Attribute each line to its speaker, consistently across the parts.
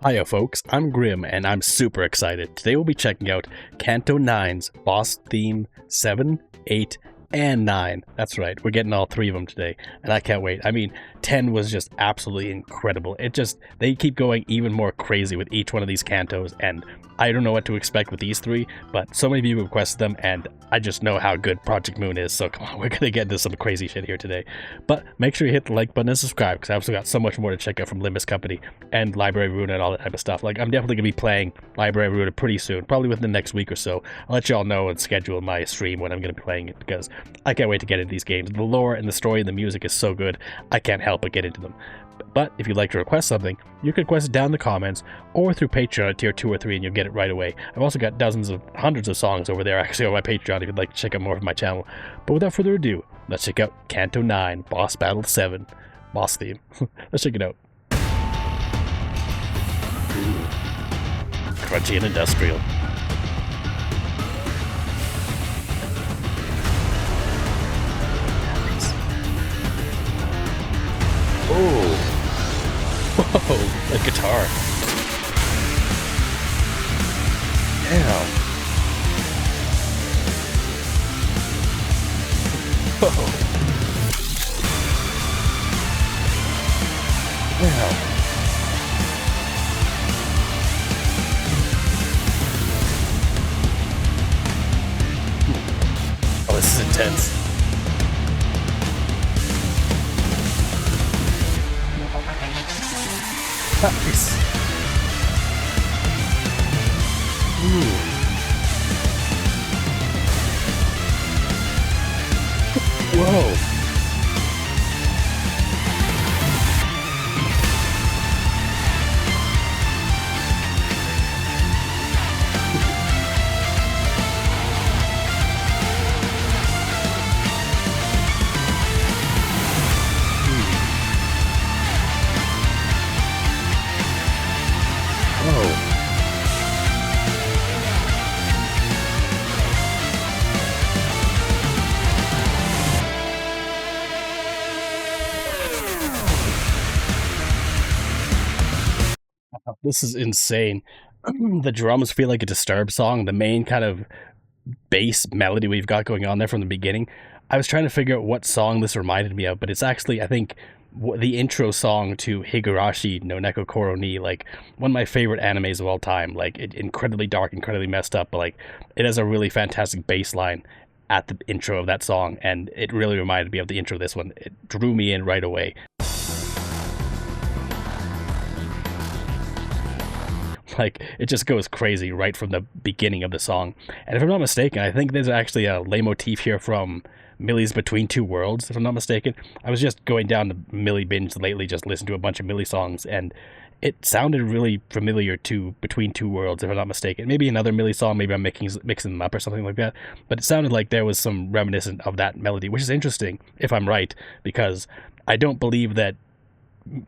Speaker 1: Hiya folks, I'm Grim and I'm super excited. Today we'll be checking out Canto 9's boss theme 7, 8, and 9. That's right, we're getting all three of them today, and I can't wait. I mean, 10 was just absolutely incredible. They keep going even more crazy with each one of these cantos, and I don't know what to expect with these three, but so many people requested them, and I just know how good Project Moon is, so come on, we're gonna get into some crazy shit here today. But make sure you hit the like button and subscribe, because I've also got so much more to check out from Limbus Company and Library of Ruina and all that type of stuff. Like, I'm definitely gonna be playing Library of Ruina pretty soon, probably within the next week or so. I'll let y'all know and schedule my stream when I'm gonna be playing it, because I can't wait to get into these games. The lore and the story and the music is so good, I can't help but get into them. But if you'd like to request something, you can request it down in the comments or through Patreon at tier 2 or 3 and you'll get it right away. I've also got hundreds of songs over there actually on my Patreon if you'd like to check out more of my channel. But without further ado, let's check out Canto 9, Boss Battle 7, boss theme. Let's check it out. Ooh. Crunchy and industrial. Oh. Whoa, a guitar. Damn. Whoa. Wow. Oh, this is intense. Nice. Ooh. Whoa. This is insane. The drums feel like a Disturbed song. The main kind of bass melody we've got going on there from the beginning. I was trying to figure out what song this reminded me of, but it's actually, I think, the intro song to Higurashi no Neko Koro ni, like one of my favorite animes of all time. Like, incredibly dark, incredibly messed up, but like it has a really fantastic bass line at the intro of that song, and it really reminded me of the intro of this one. It drew me in right away. Like, it just goes crazy right from the beginning of the song. And if I'm not mistaken, I think there's actually a leitmotif here from Millie's Between Two Worlds, if I'm not mistaken. I was just going down the Millie binge lately, just listened to a bunch of Millie songs, and it sounded really familiar to Between Two Worlds, if I'm not mistaken. Maybe another Millie song, maybe I'm mixing them up or something like that. But it sounded like there was some reminiscent of that melody, which is interesting, if I'm right, because I don't believe that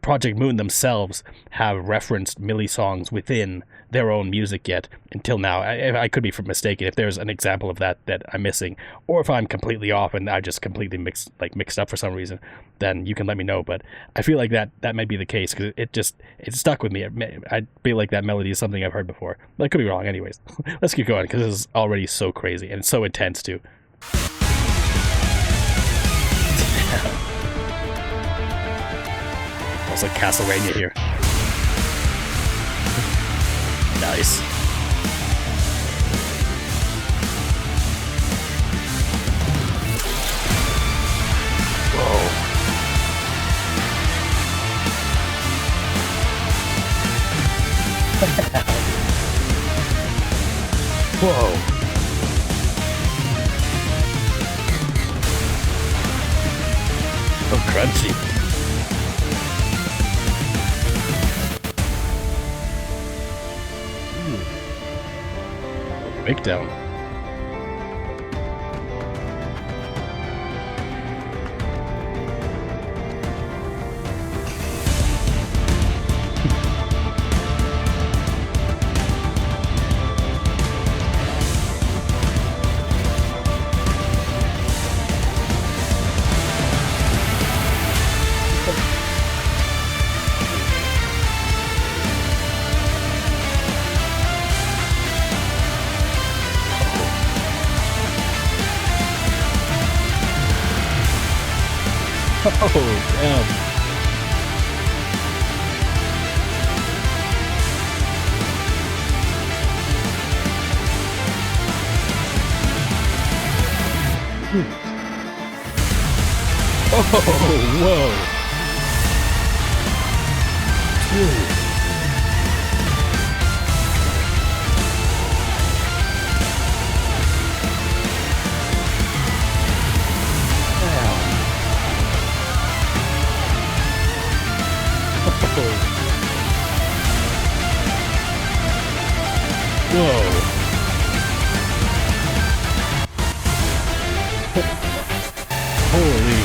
Speaker 1: Project Moon themselves have referenced Millie songs within their own music yet until now. I could be mistaken if there's an example of that I'm missing, or if I'm completely off and I just completely mixed up for some reason, then you can let me know. But I feel like that might be the case, because it stuck with me. I feel like that melody is something I've heard before, but I could be wrong. Anyways, let's keep going, because this is already so crazy and it's so intense too. It's like Castlevania here. Nice. Whoa. Whoa. So crunchy. Breakdown. Oh, damn. Oh, whoa. Dude. Whoa. Holy.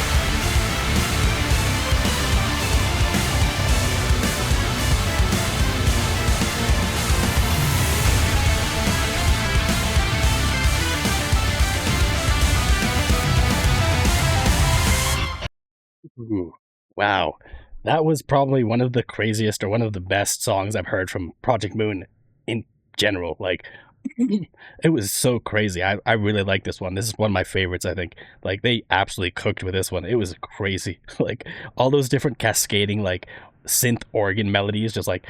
Speaker 1: Ooh, wow. That was probably one of the craziest or one of the best songs I've heard from Project Moon in general. Like, it was so crazy. I really like this one. This is one of my favorites, I think. Like, they absolutely cooked with this one. It was crazy. Like, all those different cascading, like, synth organ melodies, just like,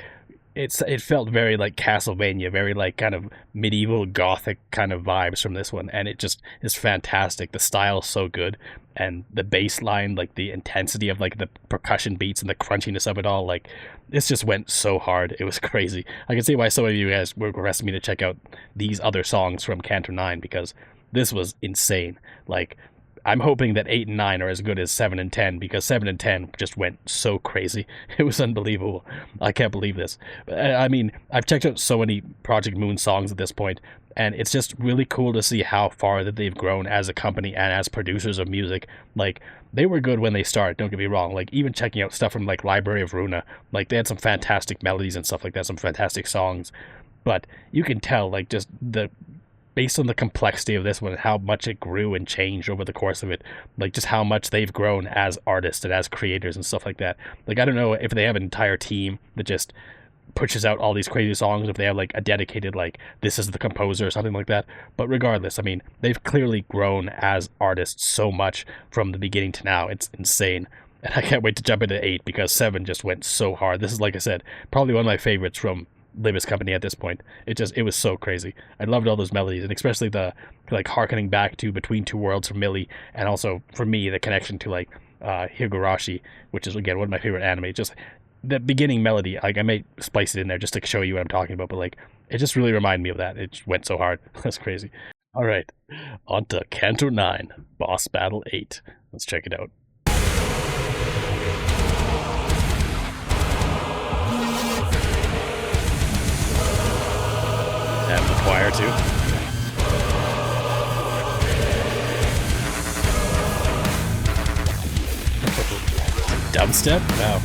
Speaker 1: it felt very like Castlevania, very like kind of medieval gothic kind of vibes from this one, and it just is fantastic. The style's so good, and the bass line, like the intensity of like the percussion beats and the crunchiness of it all, like this just went so hard. It was crazy. I can see why so many of you guys were requesting me to check out these other songs from Canto 9 because this was insane. Like I'm hoping that 8 and 9 are as good as 7 and 10 because 7 and 10 just went so crazy. It was unbelievable. I can't believe this. I mean, I've checked out so many Project Moon songs at this point, and it's just really cool to see how far that they've grown as a company and as producers of music. Like, they were good when they started, don't get me wrong. Like, even checking out stuff from, like, Library of Runa, like, they had some fantastic melodies and stuff like that, some fantastic songs. But you can tell, like, just the based on the complexity of this one and how much it grew and changed over the course of it, like just how much they've grown as artists and as creators and stuff like that. Like I don't know if they have an entire team that just pushes out all these crazy songs, if they have like a dedicated like this is the composer or something like that. But regardless, I mean, they've clearly grown as artists so much from the beginning to now. It's insane. And I can't wait to jump into 8 because 7 just went so hard. This is, like I said, probably one of my favorites from Limbus company at this point. It was so crazy. I loved all those melodies, and especially the like harkening back to Between Two Worlds from Millie, and also for me the connection to like Higurashi, which is again one of my favorite anime. Just the beginning melody, like I may splice it in there just to show you what I'm talking about, but like it just really reminded me of that. It just went so hard. That's crazy. All right, on to Canto 9, Boss Battle 8. Let's check it out. Have the choir too. Dubstep? Wow.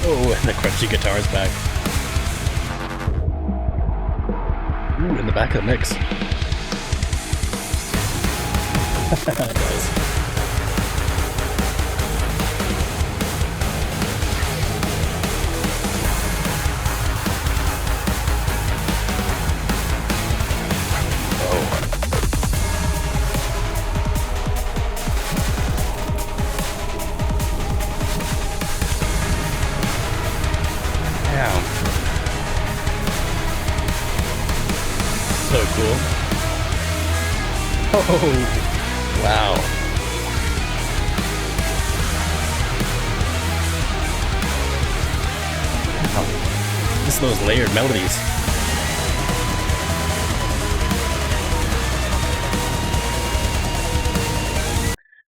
Speaker 1: Oh, and the crunchy guitar's back. Ooh, in the back of the mix. Nice. So cool. Oh, wow. Wow. Just those layered melodies.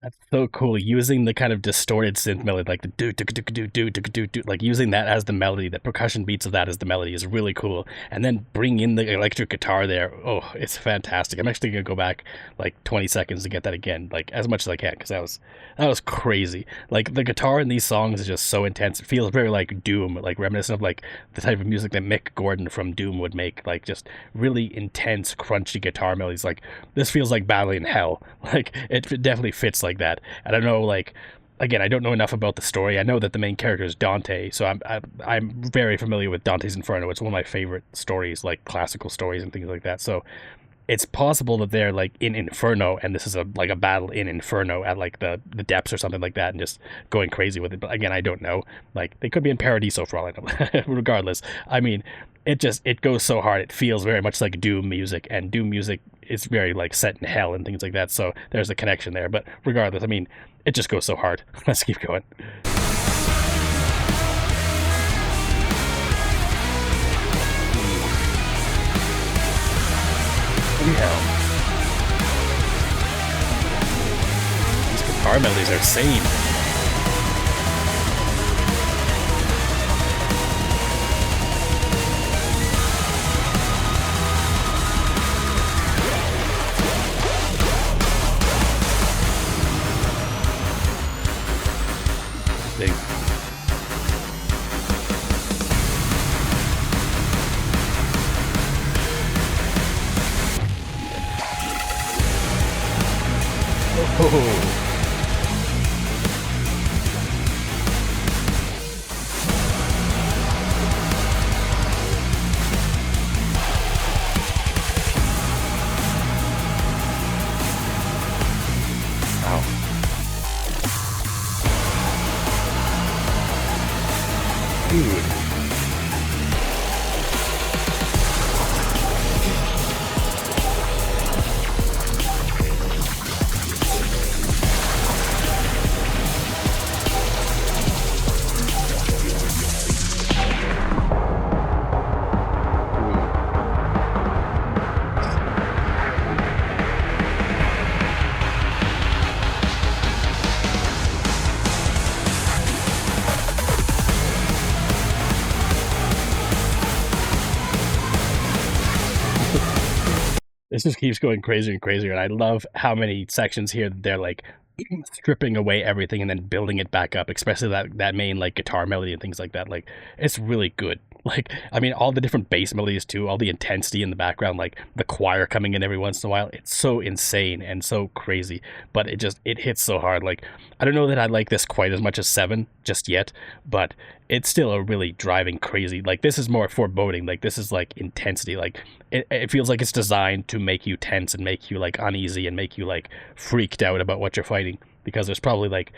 Speaker 1: That's so cool. Using the kind of distorted synth melody, like the do do do do do do do do, like using that as the melody, the percussion beats of that as the melody is really cool. And then bring in the electric guitar there. Oh, it's fantastic. I'm actually gonna go back like 20 seconds to get that again, like as much as I can, because that was crazy. Like the guitar in these songs is just so intense. It feels very like Doom, like reminiscent of like the type of music that Mick Gordon from Doom would make. Like just really intense, crunchy guitar melodies. Like this feels like Battle in Hell. Like it definitely fits like that. And I know, like, again, I don't know enough about the story. I know that the main character is Dante, so I'm very familiar with Dante's Inferno. It's one of my favorite stories, like classical stories and things like that. So it's possible that they're like in Inferno, and this is a like a battle in Inferno at like the depths or something like that, and just going crazy with it. But again, I don't know. Like they could be in Paradiso for all I know. Regardless, I mean, it goes so hard. It feels very much like Doom music, and Doom music is very like set in hell and things like that. So there's a connection there. But regardless, I mean, it just goes so hard. Let's keep going. Yeah. These guitar melodies are insane. Big. Oh. Dude. This just keeps going crazier and crazier, and I love how many sections here they're like stripping away everything and then building it back up, especially that main like guitar melody and things like that. Like it's really good. Like I mean, all the different bass melodies too, all the intensity in the background, like the choir coming in every once in a while. It's so insane and so crazy, but it hits so hard. Like I don't know that I like this quite as much as 7 just yet, but it's still a really driving crazy. Like this is more foreboding. Like this is like intensity. Like it feels like it's designed to make you tense and make you like uneasy and make you like freaked out about what you're fighting, because there's probably like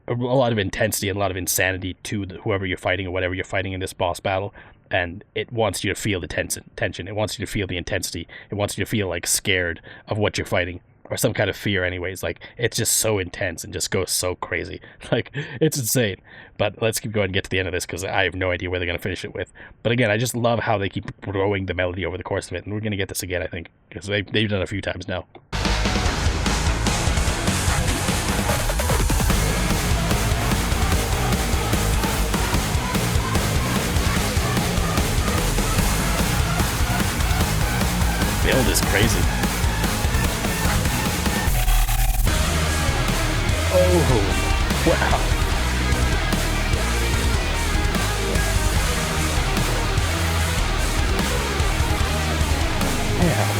Speaker 1: a lot of intensity and a lot of insanity to whoever you're fighting or whatever you're fighting in this boss battle, and it wants you to feel the tension. It wants you to feel the intensity. It wants you to feel like scared of what you're fighting, or some kind of fear anyways. Like it's just so intense and just goes so crazy. Like it's insane. But let's keep going and get to the end of this, because I have no idea where they're going to finish it with. But again, I just love how they keep growing the melody over the course of it, and we're going to get this again, I think, because they've done it a few times now. Build is crazy. Oh, wow. Yeah.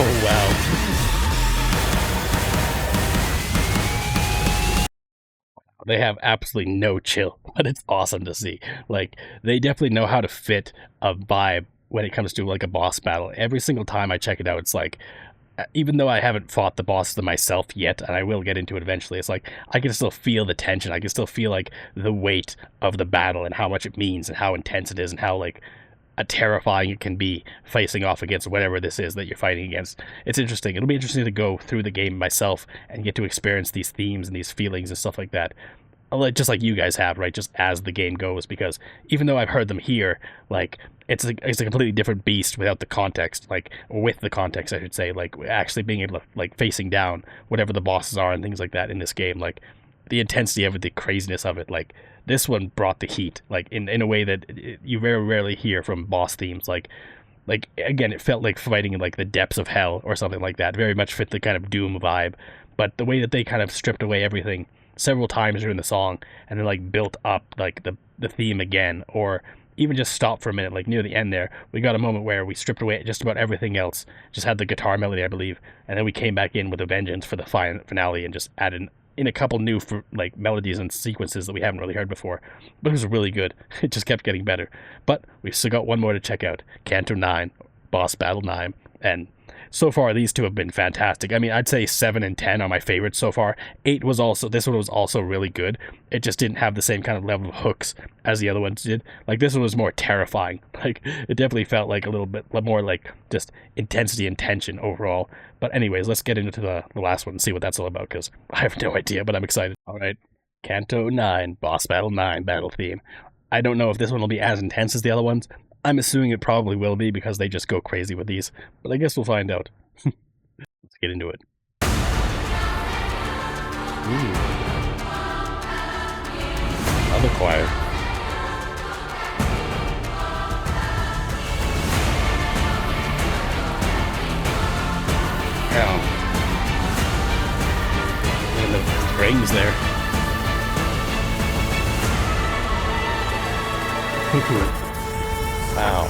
Speaker 1: Oh, wow. They have absolutely no chill, but it's awesome to see. Like, they definitely know how to fit a vibe when it comes to, like, a boss battle. Every single time I check it out, it's like, even though I haven't fought the bosses myself yet, and I will get into it eventually, it's like, I can still feel the tension. I can still feel, like, the weight of the battle and how much it means and how intense it is and how, like, terrifying it can be facing off against whatever this is that you're fighting against. It's interesting. It'll be interesting to go through the game myself and get to experience these themes and these feelings and stuff like that, just like you guys have, right? Just as the game goes, because even though I've heard them here, like it's a completely different beast without the context, like, or with the context, I should say, like actually being able to like facing down whatever the bosses are and things like that in this game, like the intensity of it, the craziness of it, like this one brought the heat, like in a way that you very rarely hear from boss themes. Like again, it felt like fighting in like the depths of hell or something like that. Very much fit the kind of Doom vibe, but the way that they kind of stripped away everything several times during the song, and then like built up like the theme again, or even just stopped for a minute, like near the end there. We got a moment where we stripped away just about everything else, just had the guitar melody, I believe, and then we came back in with a vengeance for the finale and just added in a couple new like melodies and sequences that we haven't really heard before. But it was really good. It just kept getting better. But we've still got one more to check out: Canto 9, Boss Battle 9, and so far these two have been fantastic. I mean, I'd say 7 and 10 are my favorites so far. 8 was also, this one was also really good. It just didn't have the same kind of level of hooks as the other ones did. Like, this one was more terrifying. Like, it definitely felt like a little bit more like just intensity and tension overall. But anyways, let's get into the last one and see what that's all about, because I have no idea, but I'm excited. All right, Canto 9, Boss Battle 9 battle theme. I don't know if this one will be as intense as the other ones. I'm assuming it probably will be because they just go crazy with these, but I guess we'll find out. Let's get into it. Ooh. Another choir. Yeah. And the strings there. Wow.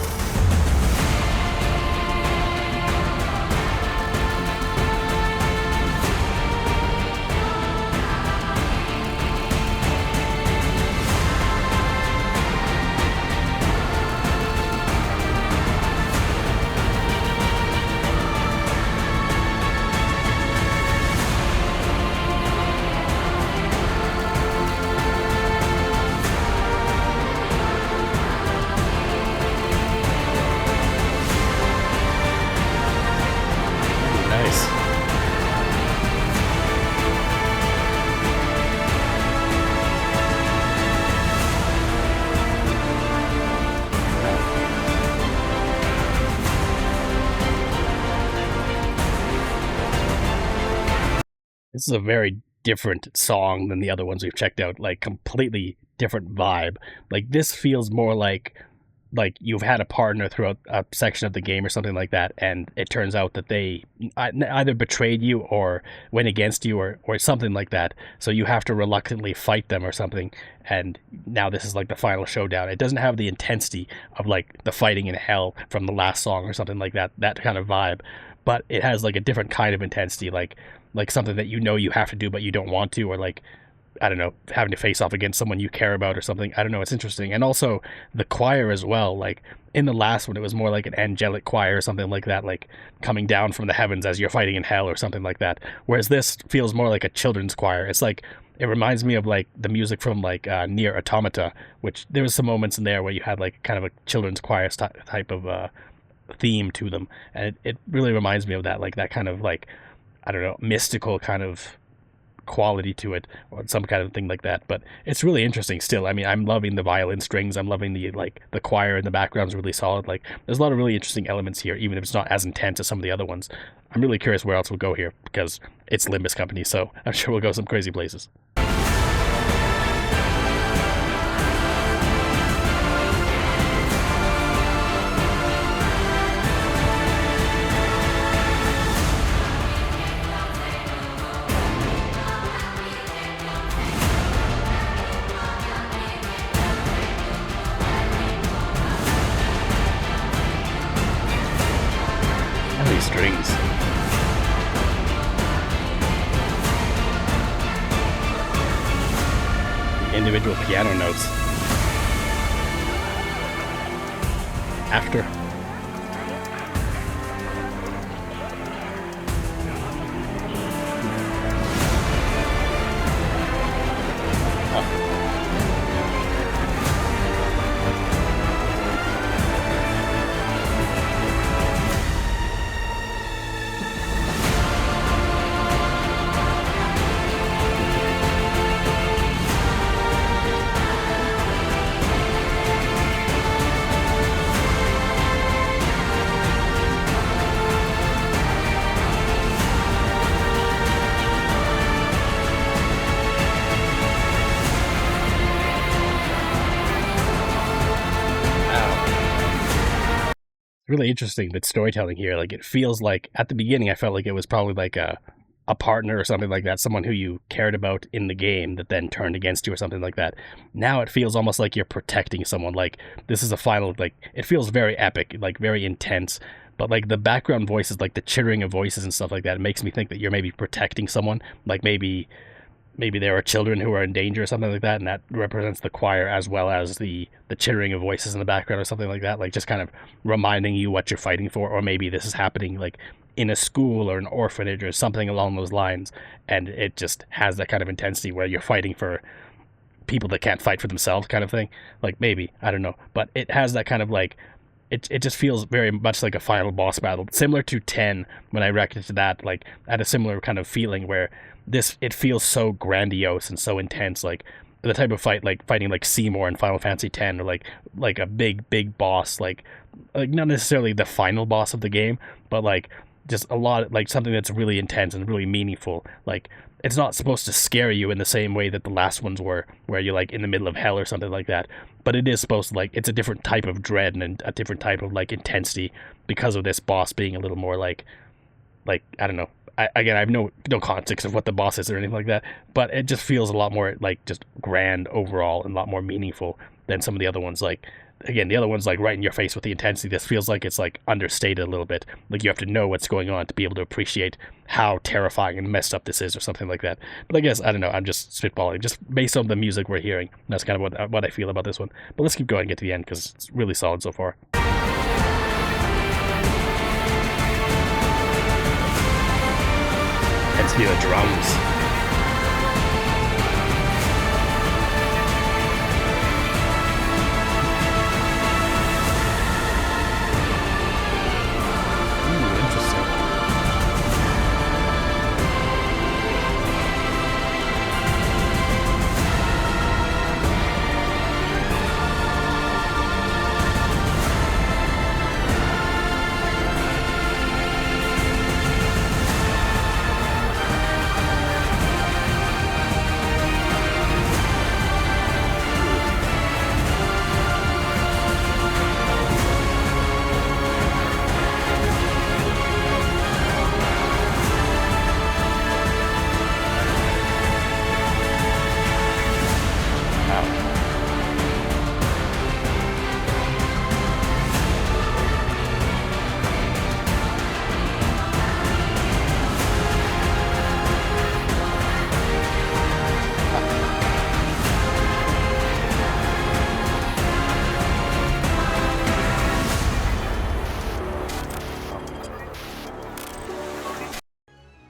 Speaker 1: This is a very different song than the other ones we've checked out, like completely different vibe. Like, this feels more like you've had a partner throughout a section of the game or something like that, and it turns out that they either betrayed you or went against you or something like that, so you have to reluctantly fight them or something, and now this is like the final showdown. It doesn't have the intensity of like the fighting in hell from the last song or something like that kind of vibe, but it has like a different kind of intensity, like something that you know you have to do but you don't want to, or like, I don't know, having to face off against someone you care about or something. I don't know, it's interesting. And also the choir as well. Like, in the last one, it was more like an angelic choir or something like that, like coming down from the heavens as you're fighting in hell or something like that. Whereas this feels more like a children's choir. It's like, it reminds me of like the music from like Nier Automata, which there was some moments in there where you had like kind of a children's choir type of theme to them. And it really reminds me of that, like that kind of like, I don't know, mystical kind of quality to it, or some kind of thing like that. But it's really interesting still. I mean, I'm loving the violin strings. I'm loving the choir in the background's really solid. Like, there's a lot of really interesting elements here, even if it's not as intense as some of the other ones. I'm really curious where else we'll go here, because it's Limbus Company, so I'm sure we'll go some crazy places. Strings. Individual piano notes. After. Really interesting, that storytelling here. Like, it feels like at the beginning I felt like it was probably like a a partner or something like that, someone who you cared about in the game that then turned against you or something like that. Now it feels almost like you're protecting someone. Like this is a final, like it feels very epic, like very intense. But like the background voices, like the chittering of voices and stuff like that, it makes me think that you're maybe protecting someone. Like maybe there are children who are in danger or something like that, and that represents the choir as well as the chittering of voices in the background or something like that. Like just kind of reminding you what you're fighting for, or maybe this is happening like in a school or an orphanage or something along those lines, and it just has that kind of intensity where you're fighting for people that can't fight for themselves kind of thing. Like maybe, I don't know, but it has that kind of like, it just feels very much like a final boss battle, similar to 10 when I reacted to that. Like I had a similar kind of feeling where it feels so grandiose and so intense, like the type of fight, like fighting like Seymour in Final Fantasy X, or like a big boss, like not necessarily the final boss of the game, but like just a lot, like something that's really intense and really meaningful. Like it's not supposed to scare you in the same way that the last ones were, where you're like in the middle of hell or something like that, but it is supposed to, like, it's a different type of dread and a different type of like intensity because of this boss being a little more like I don't know. I have no context of what the boss is or anything like that, but it just feels a lot more like just grand overall and a lot more meaningful than some of the other ones. Like, again, the other one's like right in your face with the intensity. This feels like it's like understated a little bit. Like you have to know what's going on to be able to appreciate how terrifying and messed up this is or something like that. But I guess, I don't know, I'm just spitballing, just based on the music we're hearing. That's kind of what I feel about this one. But let's keep going and get to the end because it's really solid so far. Let's hear the drums.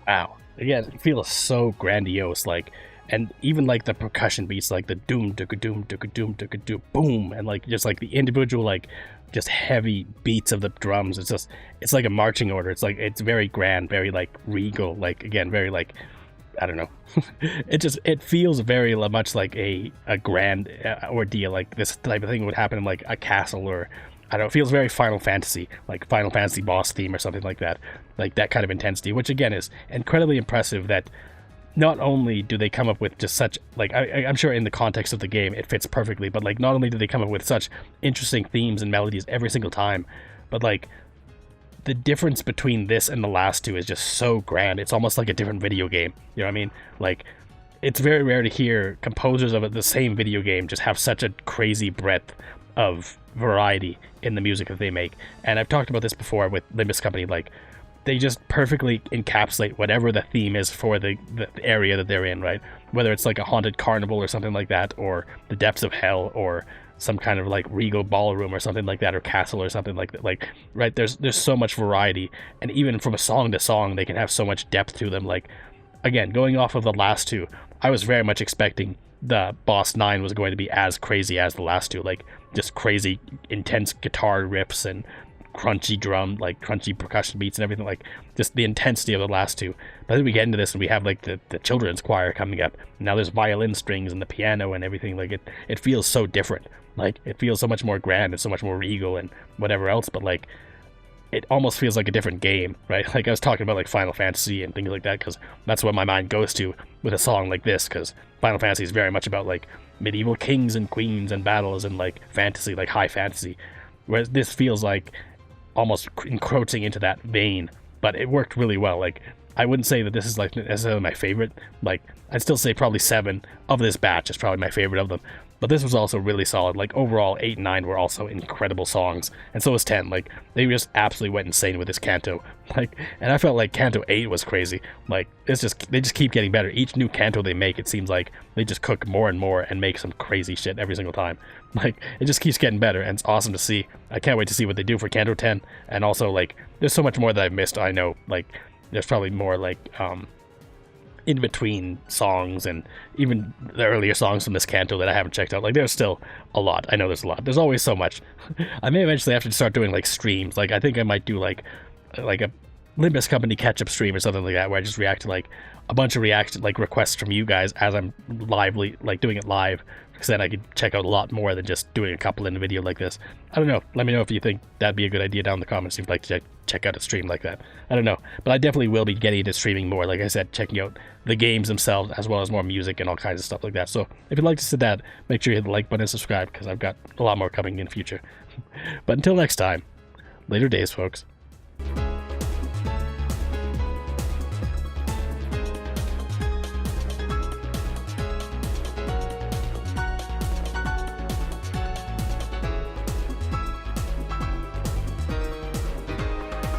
Speaker 1: Wow. Again, it feels so grandiose, like, and even like the percussion beats, like the doom, dooka doom, dooka doom, dooka doom, boom, and like just like the individual, like just heavy beats of the drums. It's like a marching order. It's like, it's very grand, very like regal, like, again, very like, I don't know. it feels very much like a grand ordeal. Like this type of thing would happen in like a castle, or I don't know, it feels very Final Fantasy, like Final Fantasy boss theme or something like that kind of intensity, which again is incredibly impressive. That not only do they come up with just such, like, I'm sure in the context of the game it fits perfectly, but like not only do they come up with such interesting themes and melodies every single time, but like the difference between this and the last two is just so grand. It's almost like a different video game, you know what I mean? Like, it's very rare to hear composers of the same video game just have such a crazy breadth of variety in the music that they make. And I've talked about this before with Limbus Company, like they just perfectly encapsulate whatever the theme is for the area that they're in, right? Whether it's like a haunted carnival or something like that, or the depths of hell, or some kind of like regal ballroom or something like that, or castle or something like that. Like, right, there's so much variety, and even from a song to song they can have so much depth to them. Like, again, going off of the last two, I was very much expecting the boss 9 was going to be as crazy as the last two, like just crazy intense guitar riffs and crunchy drum, like crunchy percussion beats and everything, like just the intensity of the last two. But then we get into this and we have like the children's choir coming up. Now there's violin strings and the piano and everything. Like it feels so different. Like it feels so much more grand and so much more regal and whatever else, but like it almost feels like a different game, right? Like I was talking about like Final Fantasy and things like that, because that's what my mind goes to with a song like this, because Final Fantasy is very much about like medieval kings and queens and battles and like fantasy, like high fantasy, whereas this feels like almost encroaching into that vein. But it worked really well. Like I wouldn't say that this is like necessarily my favorite. Like, I'd still say probably 7 of this batch is probably my favorite of them. But this was also really solid. Like, overall, 8 and 9 were also incredible songs. And so was 10. Like, they just absolutely went insane with this Canto. Like, and I felt like Canto 8 was crazy. Like, they just keep getting better. Each new Canto they make, it seems like they just cook more and more and make some crazy shit every single time. Like, it just keeps getting better, and it's awesome to see. I can't wait to see what they do for Canto 10. And also, like, there's so much more that I've missed. I know, like, there's probably more, like, in between songs and even the earlier songs from this Canto that I haven't checked out. Like, there's still a lot. I know there's a lot. There's always so much. I may eventually have to start doing like streams. Like, I think I might do like a Limbus Company catch-up stream or something like that, where I just react to like a bunch of requests from you guys as I'm doing it live, because then I could check out a lot more than just doing a couple in a video like this. I don't know. Let me know if you think that'd be a good idea down in the comments if you'd like to check out a stream like that. I don't know. But I definitely will be getting into streaming more. Like I said, checking out the games themselves as well as more music and all kinds of stuff like that. So if you'd like to see that, make sure you hit the like button and subscribe, because I've got a lot more coming in the future. But until next time, later days, folks.